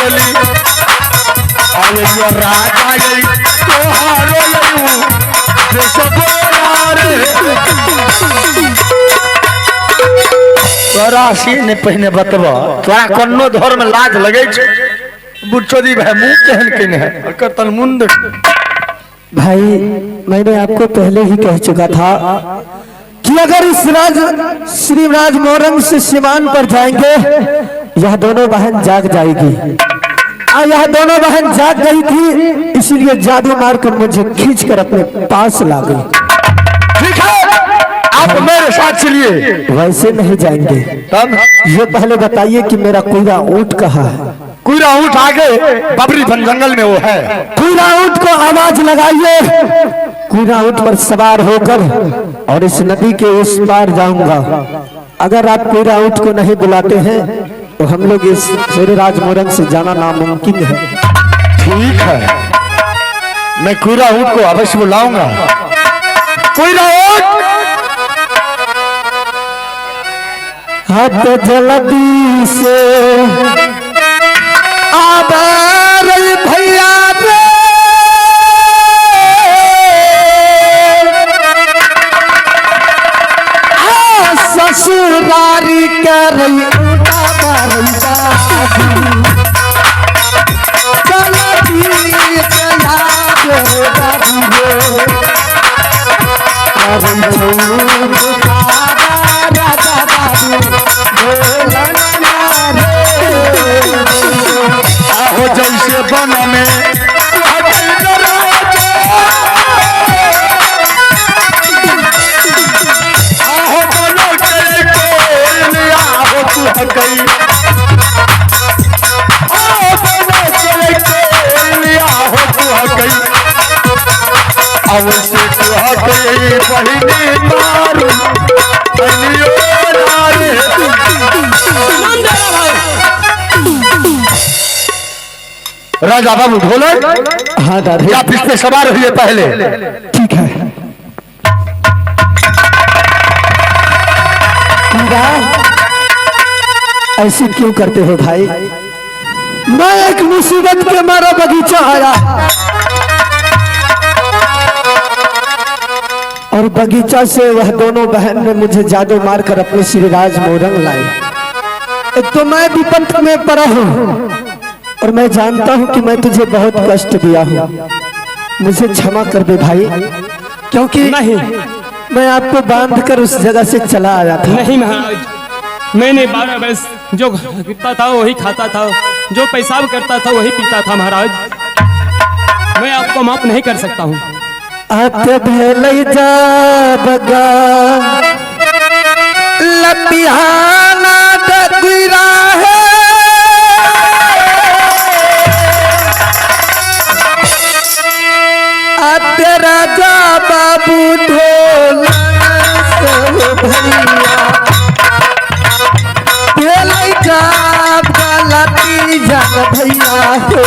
बोली अरे ये राजा ये तोहारो लयू जे सब तोरा सी ने पहने बतबा तोरा कोनो धर्म लाज लगे छ बुचोदी भाई मुंह केहन केने है अकर तन मुंड भाई मैंने आपको पहले ही कह चुका था कि अगर इस श्री राज मोरंग से सिवान पर जाएंगे यह दोनों बहन जाग जाएगी और यह दोनों बहन जाग गई थी इसलिए जादू मारकर मुझे खींचकर अपने पास ला गई। ठीक है आप मेरे साथ चलिए। वैसे नहीं जाएंगे तब ये पहले बताइए कि मेरा कुइरा ऊंट कहाँ है? कुइरा ऊंट आगे बबरी बन जंगल में वो है। कुइरा ऊंट को आवाज लगाइए। कुइरा ऊंट पर सवार होकर और इस नदी के उस पार जाऊंगा। अगर आप कुइरा ऊंट को नहीं बुलाते हैं तो हम लोग इस मेरे राजमोरंग से जाना नामुमकिन है। ठीक है मैं कुइरा ऊंट को अवश्य बुलाऊंगा। कुइरा ऊंट हाथ जल्दी से आबार भैया रे ससुरारी कर जैसे बन में राजा बाबू ढोले। हाँ दादा आप इस पे सवार हुए पहले। ठीक है। ऐसे क्यों करते हो भाई? मैं एक मुसीबत के मारा बगीचा आया और बगीचा से वह दोनों बहन ने मुझे जादू मारकर अपने श्री राज मोरंग लाए। एक तो मैं विपत्त में पड़ा हूँ और मैं जानता हूँ कि मैं तुझे बहुत कष्ट दिया हूँ। मुझे क्षमा कर दे भाई, क्योंकि नहीं मैं आपको बांधकर उस जगह से चला आया था। नहीं महाराज मैंने 12 वर्ष जो करता था वही खाता था, जो पेशाब करता था वही पीता था महाराज। मैं आपको माफ नहीं कर सकता हूँ। आते भेल जा बगा लपिहाना दगुरा है आते राजा बाबू ढोल भैया गलती जान भैया हो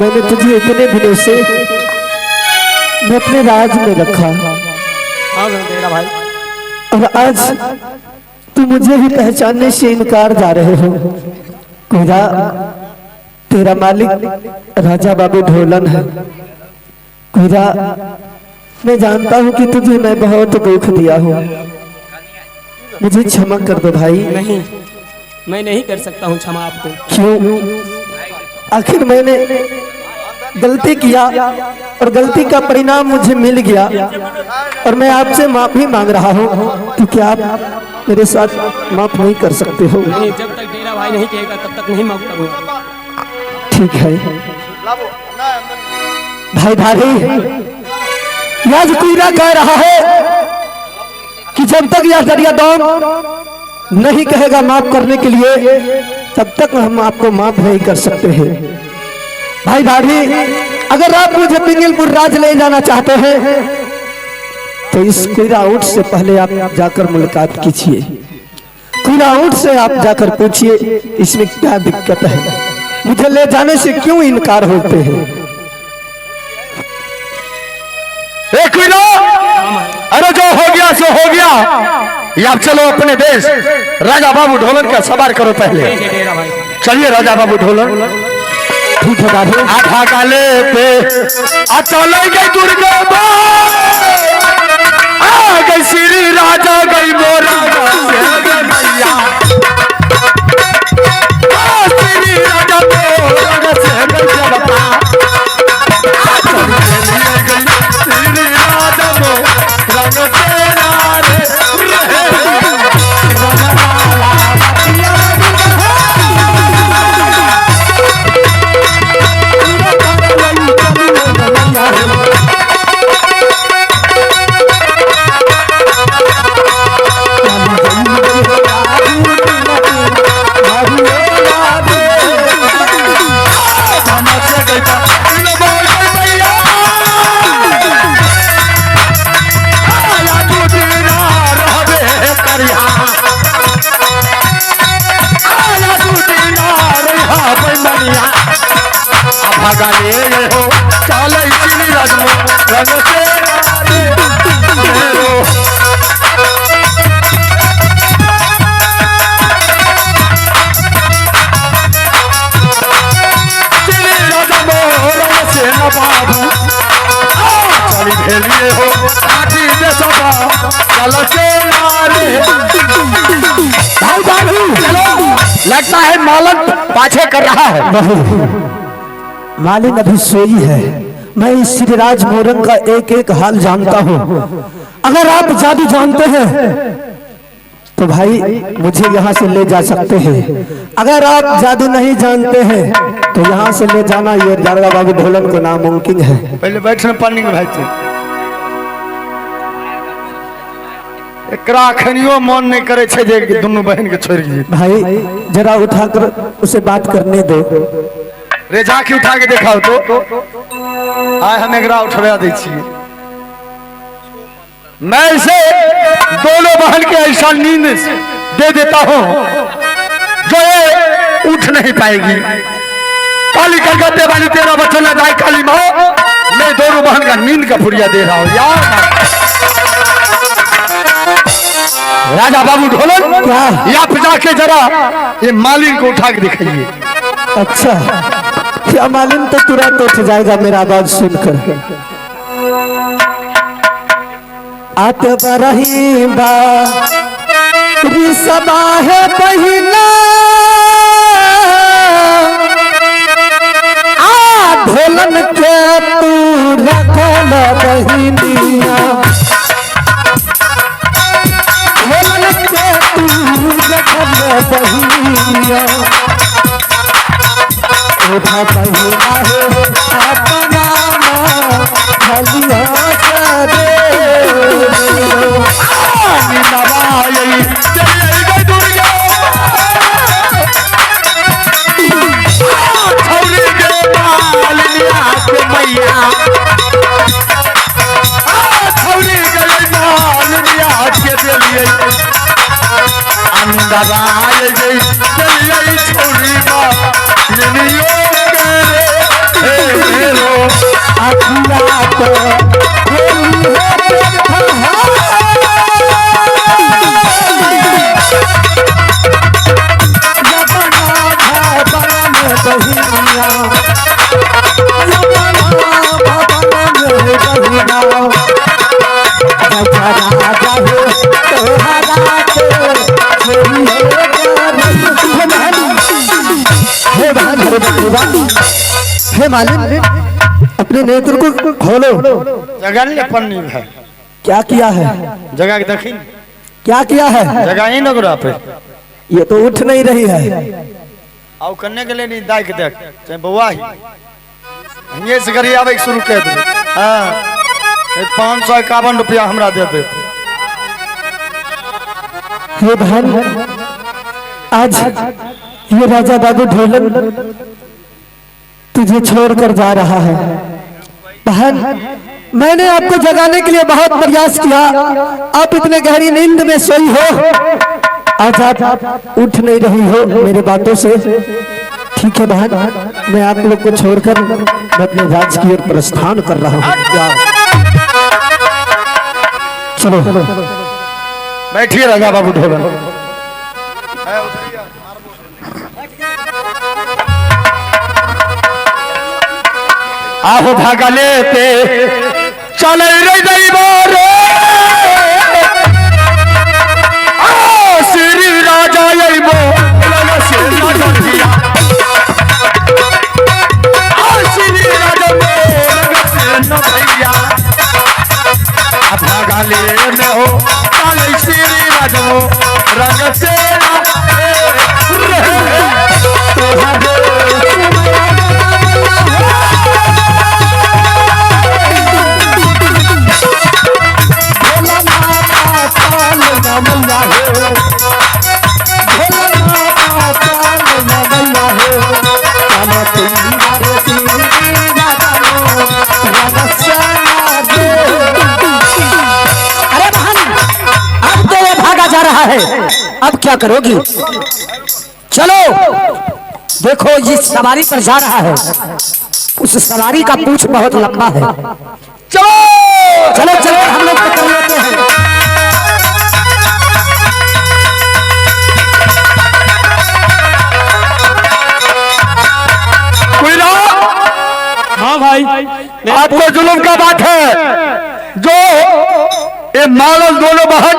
मैंने तुझे इतने दिनों से मैं अपने राज में रखा। हाँ मेरा भाई। और आज तू मुझे ही पहचानने से इनकार जा रहे हो। कोदा तेरा मालिक राजा बाबू ढोलन है। कोदा मैं जानता हूँ कि तुझे मैं बहुत दुख दिया हूँ, मुझे क्षमा कर दो भाई। नहीं मैं नहीं कर सकता हूँ क्षमा आपको। क्यों? आखिर मैंने गलती किया और गलती का परिणाम मुझे मिल गया और मैं आपसे माफी मांग रहा हूँ। तो क्या आप मेरे साथ माफ नहीं कर सकते हो? नहीं, जब तक डेरा भाई नहीं कहेगा तब तक नहीं माफ करूंगा। ठीक है भाई भाभी, आज कुईरा कह रहा है कि जब तक यह दरिया दाम नहीं कहेगा माफ करने के लिए तब तक हम आपको माफ नहीं कर सकते हैं। भाई भाभी, अगर आप मुझे पिंगलपुर राज ले जाना चाहते हैं तो इस कुईरा ऊंट से पहले आप जाकर मुलाकात कीजिए। कुईरा ऊंट से आप जाकर पूछिए इसमें क्या दिक्कत है, मुझे ले जाने से क्यों इनकार होते हैं। अरे जो हो गया सो हो गया, या चलो अपने देश। राजा बाबू ढोलन का सवार करो पहले। चलिए राजा बाबू ढोलन। ठीक है बाबू। आधा गाले पे चले गई दुर्गा आ गई श्री राजा गई मोरा मैया श्री राजा लगता है मालन पाछे कर रहा है। मालिन अभी सोई है। मैं इस श्रीराज मोरंग का एक एक हाल जानता हूँ। अगर आप जादू जानते हैं तो भाई मुझे यहाँ से ले जा सकते हैं। अगर आप जादू नहीं जानते हैं तो यहाँ से ले जाना ये राजा बाबू ढोलन को नामुमकिन है। पहले बैठने पानी में भाई एकरा अखनियो मन नहीं करे छे जे दोनों बहन के छोड़ दी। भाई जरा उठाकर उसे बात करने दो। रे झांकी उठा के दिखाओ तो आए हम एकरा उठवा दे छिए। मैं इसे दोनों बहन के ऐसा नींद दे देता हूँ जो ये उठ नहीं पाएगी। काली कलकत्ते वाली तेरा बच्चा ना जाए काली माँ, मैं दोनों बहन का नींद का फुरिया दे रहा हूँ यार। राजा बाबू ढोलन क्या? या पिता के जरा ये मालिन को उठा के दिखाइए। अच्छा, क्या मालिन तो तुरंत उठ जाएगा मेरा आवाज सुनकर। आते बरही बा सबा है बहिना आ ढोलन के तू रखल बहिनिया। ढोलन के तू रखल बहिनिया। उठा बहिना है अपना हलिया करे। हे मालिक, अपने नेत्र को खोलो। जगह नहीं पन्नी है। क्या किया है? जगह के देखी क्या किया है? जगह ही नगरा पे ये तो उठ नहीं रही है। आओ करने के लिए नहीं दाई के देख चाहे बउआ ही ये से करी आवे शुरू कर दे। हां 551 रुपया हमरा दे दे। हे बहन, आज ये राजा बाबू ढोलन तुझे छोड़कर जा रहा है। बहन, मैंने आपको जगाने के लिए बहुत प्रयास किया, आप इतने गहरी नींद में सोई हो, आज आप उठ नहीं रही हो मेरे बातों से। ठीक है बहन, मैं आप लोग को छोड़कर मैं अपने राज की ओर प्रस्थान कर रहा हूँ। चलो बैठिए राजा बाबू ढोलन। आहो भागा लेते चल रे दैवारे श्री राजा अइबो से राजा दिया श्री राजा से न भैया भागा ले में हो चल श्री राजा रंग से अब क्या करोगी? चलो देखो, जिस सवारी पर जा रहा है उस सवारी का पूंछ बहुत लंबा है। चलो चलो चलो, हम लोग तो कर लेते हैं। हाँ भाई, आपको जुल्म का बात है जो ये मालल दोनों बहन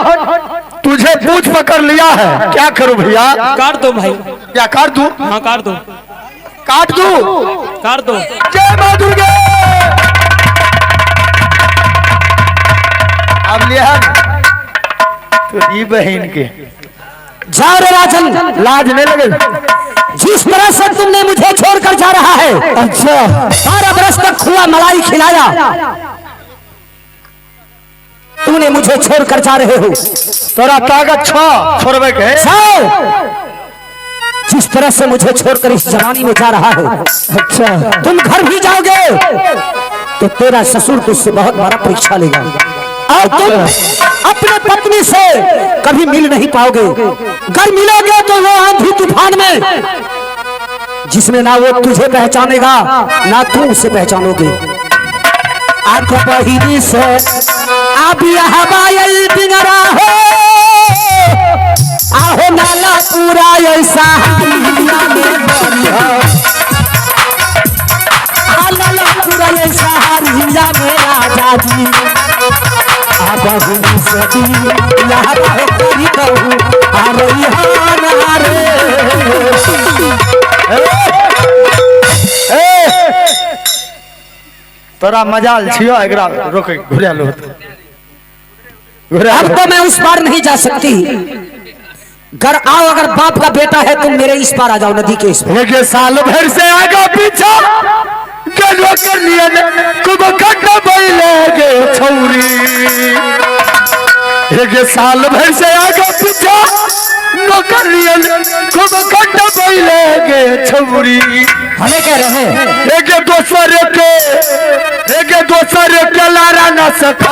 तुझे पूछ पकड़ लिया है। क्या करूं भैया? काट दो भाई। क्या काट दूं? हाँ काट दो, काट दूं? काट दो। जय मां दुर्गे। अब लिया तो ये बहन के जाओ रे राजन, लाज नहीं लगे? जिस तरह से तुमने मुझे छोड़कर जा रहा है, अच्छा 12 बरस तक खुआ मलाई खिलाया, तूने मुझे छोड़कर जा रहे हो। तोरा ताकत छोड़वे के? जिस तरह से मुझे छोड़कर इस जवानी में जा रहा है, अच्छा तुम घर भी जाओगे तो तेरा ससुर तुझसे बहुत बड़ा परीक्षा लेगा और तुम अपने पत्नी से कभी मिल नहीं पाओगे। घर मिलोगे तो वो आंधी तूफान में जिसमें ना वो तुझे पहचानेगा ना तू उसे पहचानोगे। आंख बहिनी से अभी हवाई बिगड़ा हो, आहो नाला पूरा ऐसा नाला पूरा ऐसा हिंजा में राजा जी बहू सदी यहाँ करी कहूँ आ रही तोरा मजाल छियो एकरा रोके घुरा लो। अब तो मैं उस पार नहीं जा सकती। घर आओ, अगर बाप का बेटा है तुम मेरे इस पार आ जाओ, नदी के इस पार। साल भर से आगा पीछा गलवा कर लिया खूब खट्टा बैले गे छौरी। एक साल भर से आगा पीछा नौकर लिया खूब खट्टा बैले गे छौरी। हमें कह रहे हैं एक दोसर के लारा न सका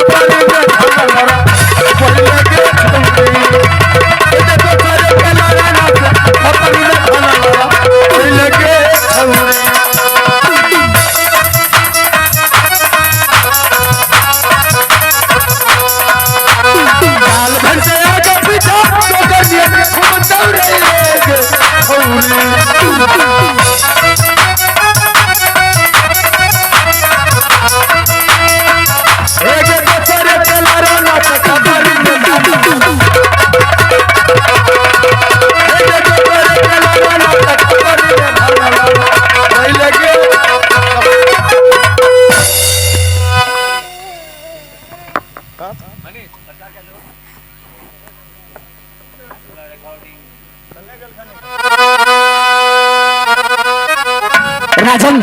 राजन,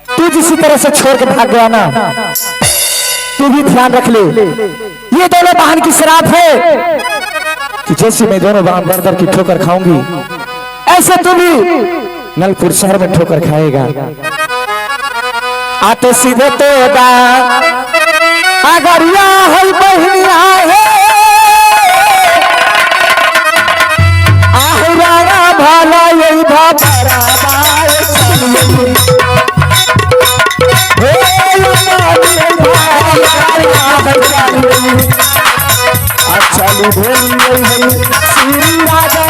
तू जिसी तरह से छोड़ के भाग गया ना, तू भी ध्यान रख ले, ये दोनों बहन की शराब है कि जैसे मैं दोनों बहन दर दर की ठोकर खाऊंगी, ऐसे तू भी नलपुर शहर में ठोकर खाएगा। आते सीधे तो अगर यहाँ है बहनिया है आहुराना भाला यही भापरा बाए चली श्री राजा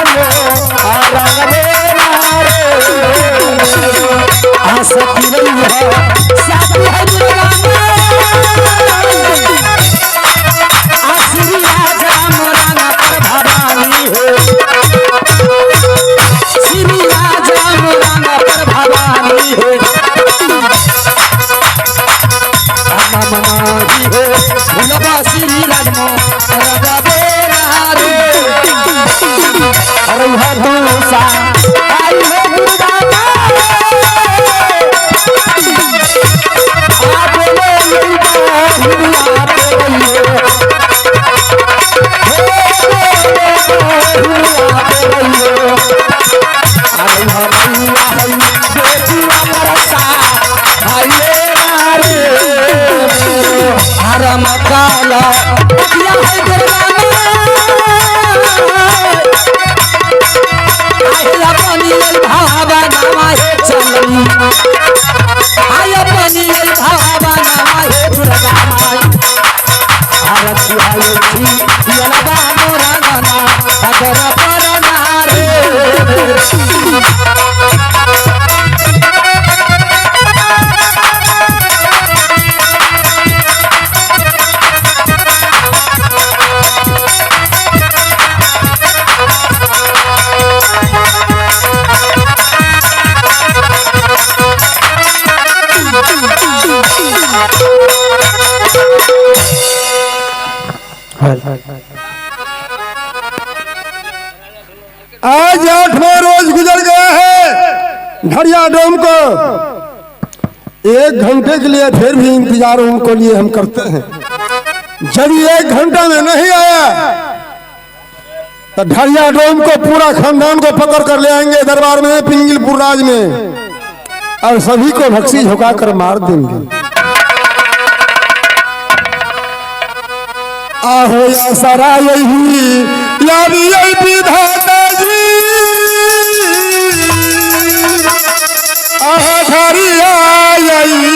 आज 8वां रोज गुजर गया है घड़िया डोम को। 1 घंटे के लिए फिर भी इंतजार उनको लिए हम करते हैं। जब 1 घंटा में नहीं आया तो ढड़िया डोम को पूरा खानदान को पकड़ कर ले आएंगे दरबार में पिंगलपुर राज में और सभी को भक्सी झुकाकर मार देंगे। आहो या सारा यही या विधाता जी आह धरिया यही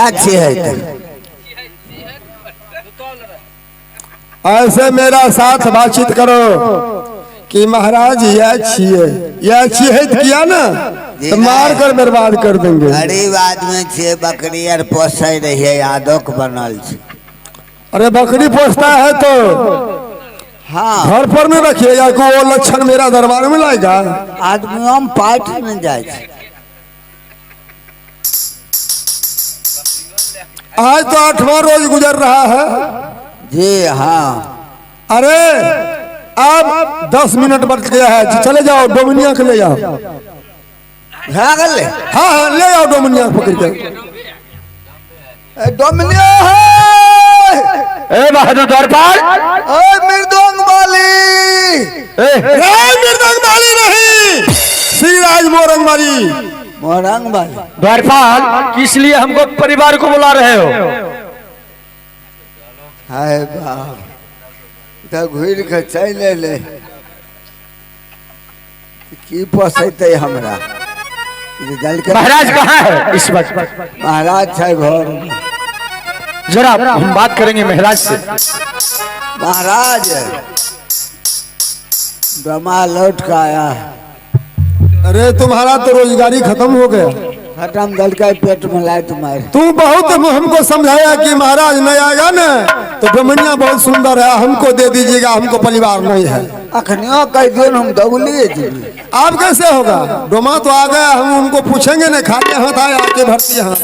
अच्छी है। ऐसे मेरा साथ बातचीत करो कि महाराज यह छिए किया ना तो मार कर बर्बाद कर देंगे। गरीब आदमी छे, बकरी आर पोसे रहिए, यादव के बनल छे। अरे बकरी पोसता है तो हाँ, घर पर में रखिएगा कि वो लक्षण मेरा दरबार में लाएगा। आदमी हम पार्ट में जाए छे। आज तो 8वां रोज गुजर रहा है। जी हाँ, अरे अब 10 मिनट बच गया है, चले जाओ डोमिनिया के ले जाओ। हाँ गले हाँ हाँ ले जाओ डोमिनिया पकड़ के। डोमिनिया है। ए बहादुर द्वारपाल, ओए मृदंग वाली। मृदंग वाली नहीं, श्री राज मोरंग वाली। मोरंग वाली द्वारपाल, किस लिए हमको परिवार को बुला रहे हो? हाय बाप, तो घूर के चले ले की पोसते हमरा। महाराज कहाँ है इस वक्त? महाराज है घर में। जरा हम बात करेंगे महाराज से। महाराज ब्रह्मा लौट का आया है। अरे तुम्हारा तो रोजगारी खत्म हो गया। खत्म दल का पेट में लाए तुम्हारे। तू बहुत हमको समझाया कि महाराज नहीं आएगा ना तो डोमिनिया बहुत सुंदर है, हमको दे दीजिएगा, हमको परिवार नहीं है। अखनियों कह दो हम दौलिए जी। आप कैसे होगा? डोमा तो आ गया, हम उनको पूछेंगे न खाते हाथ आए आके भर्ती हाथ।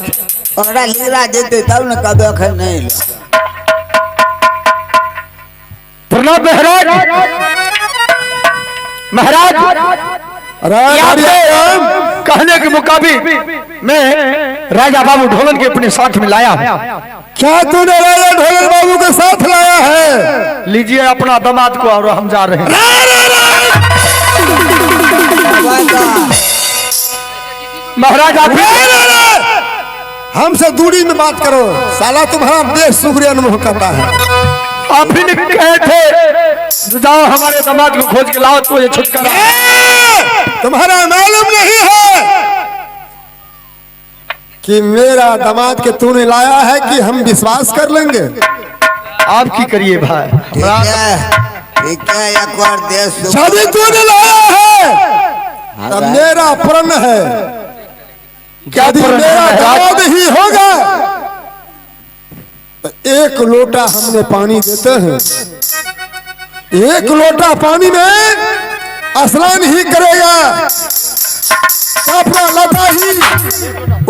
ओकरा लीरा देते तब न कभी अखन नहीं लो। प्रणाम महाराज। महाराज कहने के मुताबिक मैं राजा बाबू ढोलन के अपने साथ में लाया हूँ। क्या तूने राजा ढोलन बाबू के साथ लाया है? लीजिए अपना दामाद को और हम जा रहे हैं। महाराज आप हमसे दूरी में बात करो, साला तुम्हारा देश सुग्रीव अनुभव करता है। आप ही ने कहे थे जाओ हमारे दामाद को खोज के लाओ तो ये छुटकारा। तुम्हारा मालूम नहीं है कि मेरा दामाद के तूने लाया है कि हम विश्वास कर लेंगे? आप की करिए भाई। ठीक है, एक बार देश यदि तूने लाया है तब मेरा प्रण है, यदि मेरा दामाद ही होगा तो 1 लोटा हमने पानी देते हैं। 1 लोटा पानी में स्नान ही करेगा, कपड़ा लता ही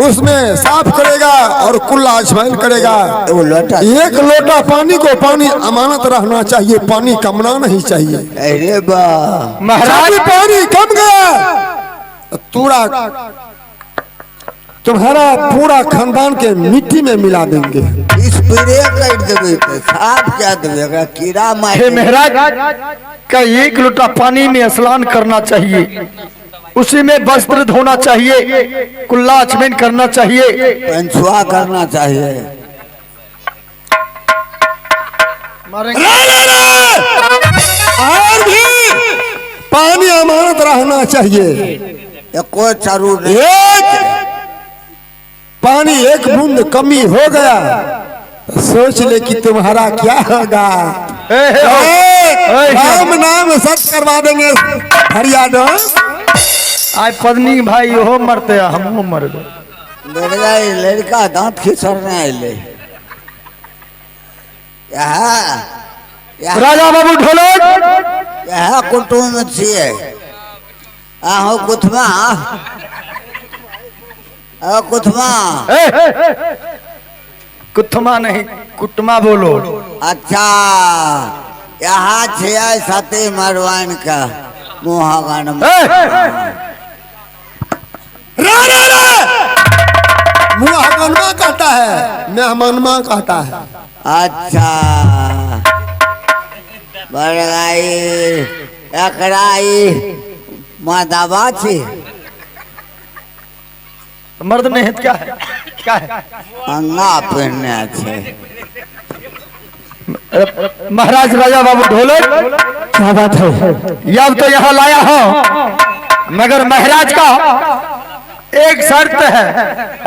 उसमें साफ करेगा और कुल्ला इस्तेमाल करेगा। 1 लोटा पानी को पानी अमानत रहना चाहिए, पानी कमना नहीं चाहिए। अरे वाह महाराज पानी कम गया तूड़ा तुम्हारा पूरा खानदान के मिट्टी में मिला देंगे। स्प्रे कर देवे तो साफ क्या देवे, कीड़ा मार। हे महाराज का 1 लोटा पानी में स्नान करना चाहिए, उसी में वस्त्र धोना चाहिए, कुल्ला आचमन करना चाहिए, पंचुआ करना चाहिए। और भी पानी अमानत रहना चाहिए। कोई चारू नहीं। पानी 1 बूंद कमी हो गया तो सोच ले कि तुम्हारा क्या होगा। राम नाम सर्च करवा देंगे हरियाणा। आज पत्नी भाई हो मरते हम मर गए। लड़का दांत खिसरने आए। राजा बाबू ढोलन यहाँ कुटुम छिए। आहो कुथमा, कुथमा। कुथमा नहीं कुटमा बोलो। अच्छा, यहाँ छे सती मरवान का मुहागन। मुहागनमा कहता है, मेहमानमा कहता है। अच्छा, बड़गाई एकराई मादाबा छी। मर्द नहीं है क्या है? क्या है? अंगा पहनने छे। महाराज राजा बाबू ढोलन क्या बात है? अब तो यहाँ लाया हूँ, मगर महाराज का एक शर्त है।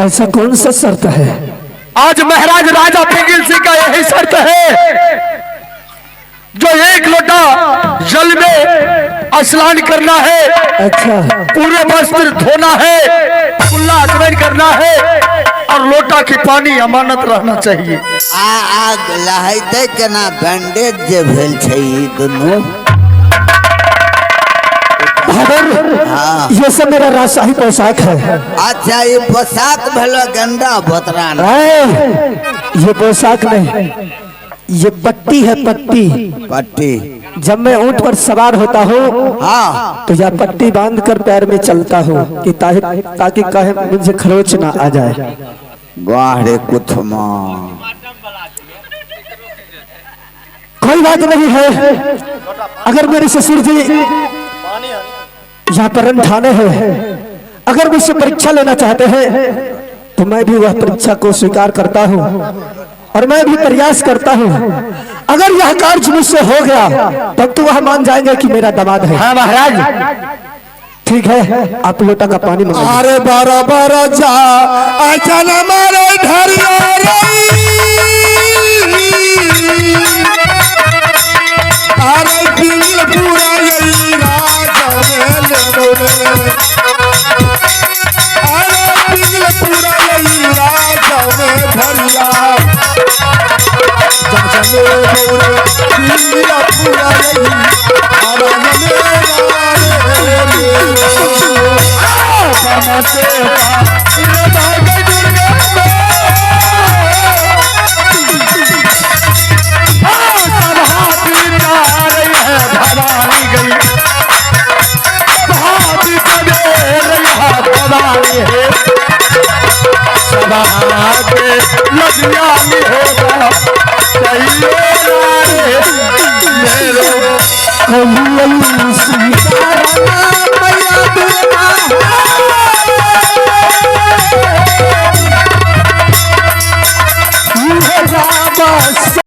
ऐसा कौन सा शर्त है? आज महाराज राजा पिंगल सिंह का यही शर्त है जो एक लोटा जल में स्नान करना है, अच्छा पूरे वस्त्र धोना है, कुल्ला आचमन करना है और लोटा की पानी अमानत रहना चाहिए। आग लहते केना बैंडेज जे भेल छै ई दुनू। हाँ। ये सब मेरा राजशाही पोशाक है। अच्छा ये पोशाक भेलो गंदा बोतरान। ये पोशाक नहीं, ये पट्टी है, पट्टी। पट्टी जब मैं ऊंट पर सवार होता हूँ हाँ तो यह पट्टी बांध कर पैर में चलता हूँ कि ताकि कहे मुझे खरोच ना आ जाए। वाह रे कुथमा। कोई बात नहीं है, अगर मेरे ससुर जी यहाँ पर रन ठाने हैं, अगर मुझसे परीक्षा लेना चाहते हैं तो मैं भी वह परीक्षा को स्वीकार करता हूँ और मैं भी प्रयास करता हूँ। अगर यह कार्य मुझसे हो गया तब तो वह मान जाएंगे कि मेरा दामाद है। हाँ महाराज, ठीक है, आप लोटा का पानी मंगा अरे बारा बारा जा अच्छा न मारे धरिया अरे पिंगल पूरा यही राजा में ले बोले। अरे पिंगल पूरा यही राजा में धरिया जब बोले पिंगल पूरा यही राजा